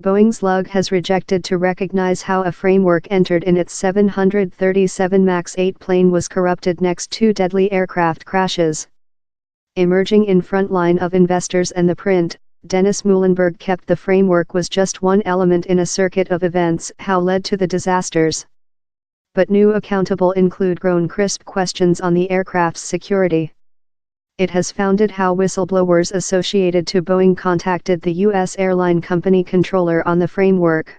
Boeing's lug has rejected to recognize how a framework entered in its 737 MAX 8 plane was corrupted next to deadly aircraft crashes. Emerging in front line of investors and the print, Dennis Muilenburg kept the framework was just one element in a circuit of events how led to the disasters. But new accountable include grown crisp questions on the aircraft's security. It has founded how whistleblowers associated to Boeing contacted the U.S. airline company controller on the framework.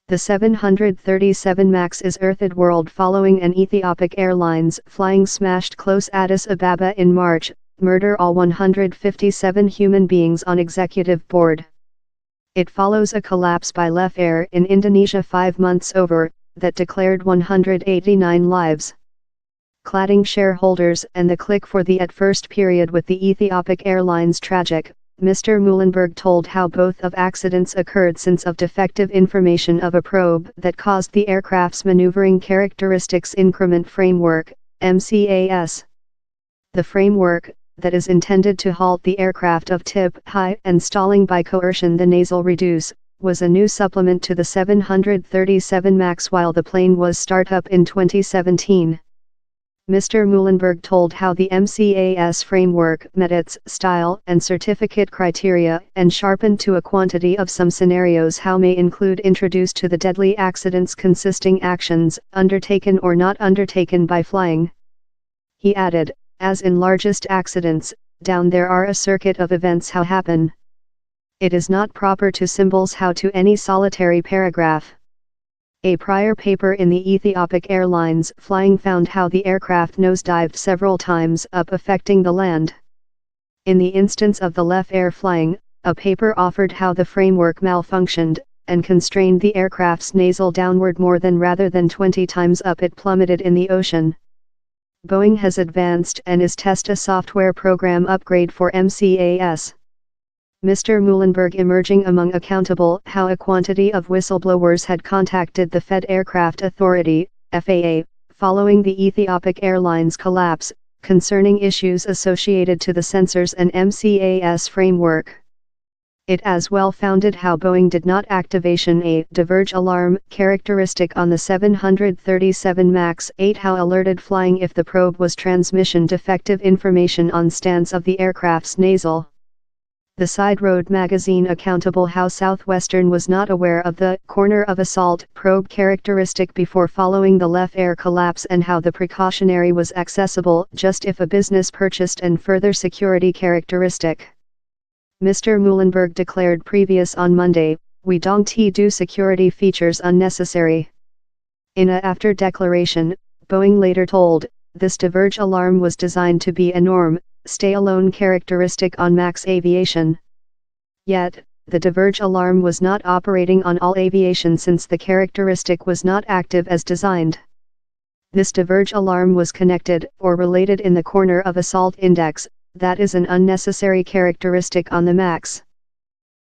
The 737 MAX is earthed world following an Ethiopic Airlines flying smashed close Addis Ababa in March, murder all 157 human beings on executive board. It follows a collapse by Lef Air in Indonesia 5 months over, that declared 189 lives. Cladding shareholders and the click for the at first period with the Ethiopic Airlines tragic, Mr. Muilenburg told how both of accidents occurred since of defective information of a probe that caused the aircraft's maneuvering characteristics increment framework, MCAS. The framework, that is intended to halt the aircraft of tip high and stalling by coercion the nasal reduce, was a new supplement to the 737 MAX while the plane was start-up in 2017. Mr. Muilenburg told how the MCAS framework met its style and certificate criteria and sharpened to a quantity of some scenarios how may include introduced to the deadly accidents consisting actions undertaken or not undertaken by flying. He added, as in largest accidents, down there are a circuit of events how happen. It is not proper to symbols how to any solitary paragraph. A prior paper in the Ethiopic Airlines flying found how the aircraft nosedived several times up affecting the land. In the instance of the Lef Air flying, a paper offered how the framework malfunctioned, and constrained the aircraft's nasal downward more than rather than 20 times up it plummeted in the ocean. Boeing has advanced and is test a software program upgrade for MCAS. Mr. Muilenburg emerging among accountable how a quantity of whistleblowers had contacted the Fed Aircraft Authority, FAA, following the Ethiopic Airlines collapse, concerning issues associated to the sensors and MCAS framework. It as well founded how Boeing did not activation a diverge alarm characteristic on the 737 MAX 8 how alerted flying if the probe was transmission defective information on stance of the aircraft's nasal. The Side Road magazine accountable how Southwestern was not aware of the corner of assault probe characteristic before following the Lef Air collapse and how the precautionary was accessible just if a business purchased and further security characteristic. Mr. Muilenburg declared previous on Monday, we don't do security features unnecessary. In a after declaration, Boeing later told, this diverge alarm was designed to be a norm, stay-alone characteristic on MAX aviation. Yet, the diverge alarm was not operating on all aviation since the characteristic was not active as designed. This diverge alarm was connected or related in the corner of assault index, that is an unnecessary characteristic on the MAX.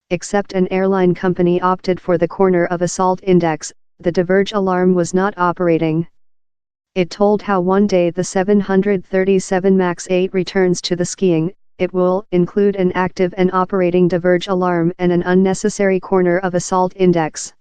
Except an airline company opted for the corner of assault index, the diverge alarm was not operating. It told how one day the 737 MAX 8 returns to the skiing, it will include an active and operating diverge alarm and an unnecessary corner of assault index.